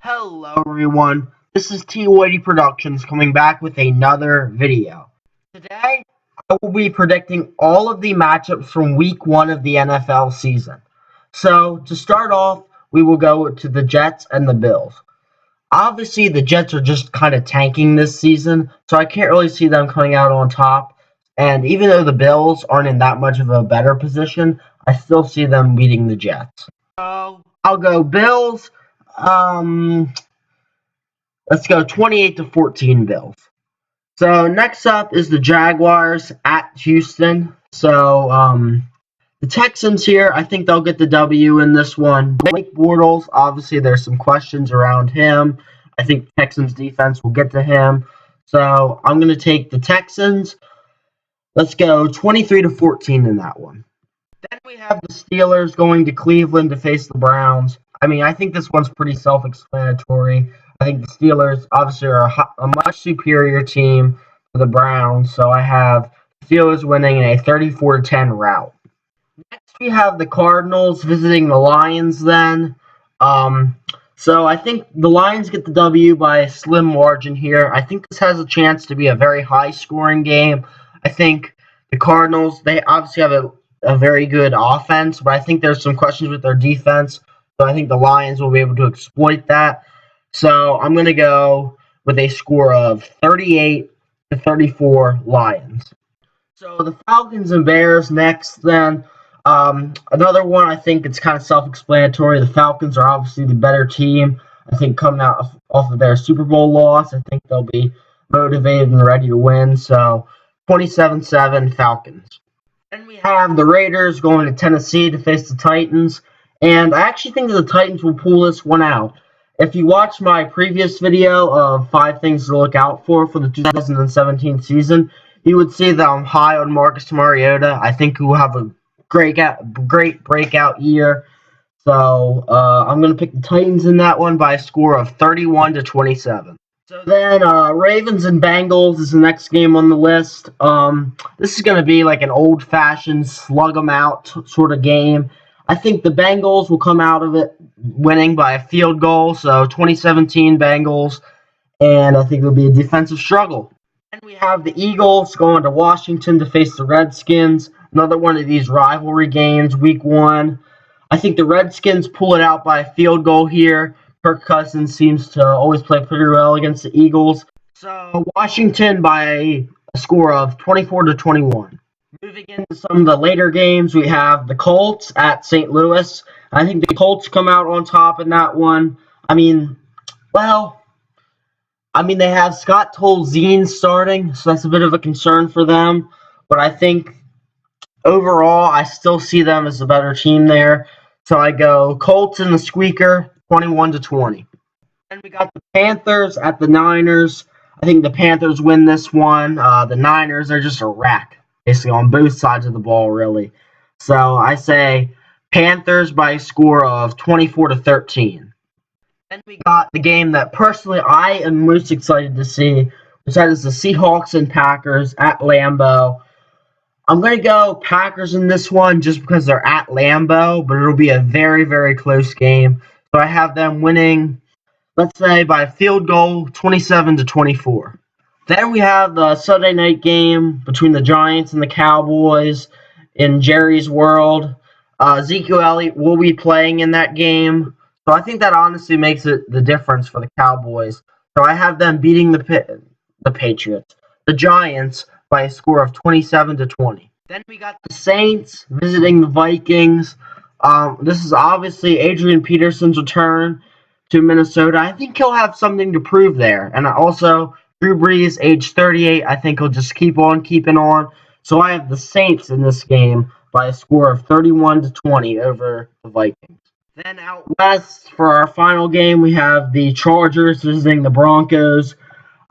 Hello everyone, this is Weity Productions coming back with another video. Today, I will be predicting all of the matchups from week 1 of the NFL season. So, to start off, we will go to the Jets and the Bills. Obviously, the Jets are just kind of tanking this season, so I can't really see them coming out on top. And even though the Bills aren't in that much of a better position, I still see them beating the Jets. So, I'll go Bills. Um, let's go 28-14 Bills. So next up is the Jaguars at Houston. So the Texans here, I think they'll get the W in this one. Blake Bortles, obviously there's some questions around him. I think Texans defense will get to him. So I'm going to take the Texans. Let's go 23-14 in that one. Then we have the Steelers going to Cleveland to face the Browns. I mean, I think this one's pretty self-explanatory. I think the Steelers obviously are a much superior team to the Browns, so I have the Steelers winning in a 34-10 rout. Next, we have the Cardinals visiting the Lions then. So I think the Lions get the W by a slim margin here. I think this has a chance to be a very high-scoring game. I think the Cardinals, they obviously have a very good offense, but I think there's some questions with their defense. So I think the Lions will be able to exploit that. So I'm going to go with a score of 38-34 Lions. So the Falcons and Bears next then. Another one, I think it's kind of self-explanatory. The Falcons are obviously the better team. I think coming out off of their Super Bowl loss, I think they'll be motivated and ready to win. So 27-7 Falcons. Then we have the Raiders going to Tennessee to face the Titans. And I actually think that the Titans will pull this one out. If you watch my previous video of 5 things to look out for the 2017 season, you would see that I'm high on Marcus Mariota. I think he will have a great breakout year. So I'm going to pick the Titans in that one by a score of 31-27. So then Ravens and Bengals is the next game on the list. This is going to be like an old-fashioned slug 'em out sort of game. I think the Bengals will come out of it winning by a field goal, so 2017 Bengals, and I think it'll be a defensive struggle. Then we have the Eagles going to Washington to face the Redskins, another one of these rivalry games, week 1. I think the Redskins pull it out by a field goal here. Kirk Cousins seems to always play pretty well against the Eagles. So Washington by a score of 24-21. Moving into some of the later games, we have the Colts at St. Louis. I think the Colts come out on top in that one. They have Scott Tolzien starting, so that's a bit of a concern for them. But I think overall, I still see them as the better team there. So I go Colts in the squeaker, 21-20. Then we got the Panthers at the Niners. I think the Panthers win this one. The Niners are just a wreck, basically on both sides of the ball, really. So I say Panthers by a score of 24-13. Then we got the game that personally I am most excited to see, which is the Seahawks and Packers at Lambeau. I'm going to go Packers in this one just because they're at Lambeau, but it'll be a very, very close game. So I have them winning, let's say, by a field goal, 27-24. Then we have the Sunday night game between the Giants and the Cowboys in Jerry's World. Ezekiel Elliott will be playing in that game. So I think that honestly makes it the difference for the Cowboys. So I have them beating the Patriots, the Giants, by a score of 27-20. Then we got the Saints visiting the Vikings. This is obviously Adrian Peterson's return to Minnesota. I think he'll have something to prove there. And also, Drew Brees, age 38, I think he'll just keep on keeping on. So I have the Saints in this game by a score of 31-20 over the Vikings. Then out west for our final game, we have the Chargers visiting the Broncos.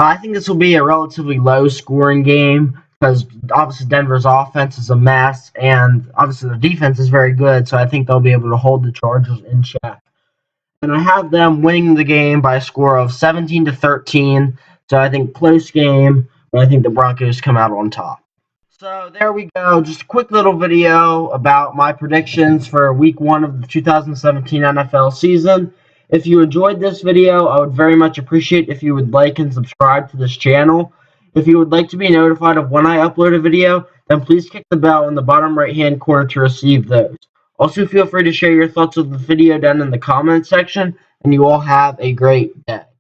I think this will be a relatively low-scoring game because obviously Denver's offense is a mess, and obviously their defense is very good, so I think they'll be able to hold the Chargers in check. And I have them winning the game by a score of 17-13, so I think close game, but I think the Broncos come out on top. So there we go, just a quick little video about my predictions for week 1 of the 2017 NFL season. If you enjoyed this video, I would very much appreciate if you would like and subscribe to this channel. If you would like to be notified of when I upload a video, then please click the bell in the bottom right hand corner to receive those. Also, feel free to share your thoughts of the video down in the comments section, and you all have a great day.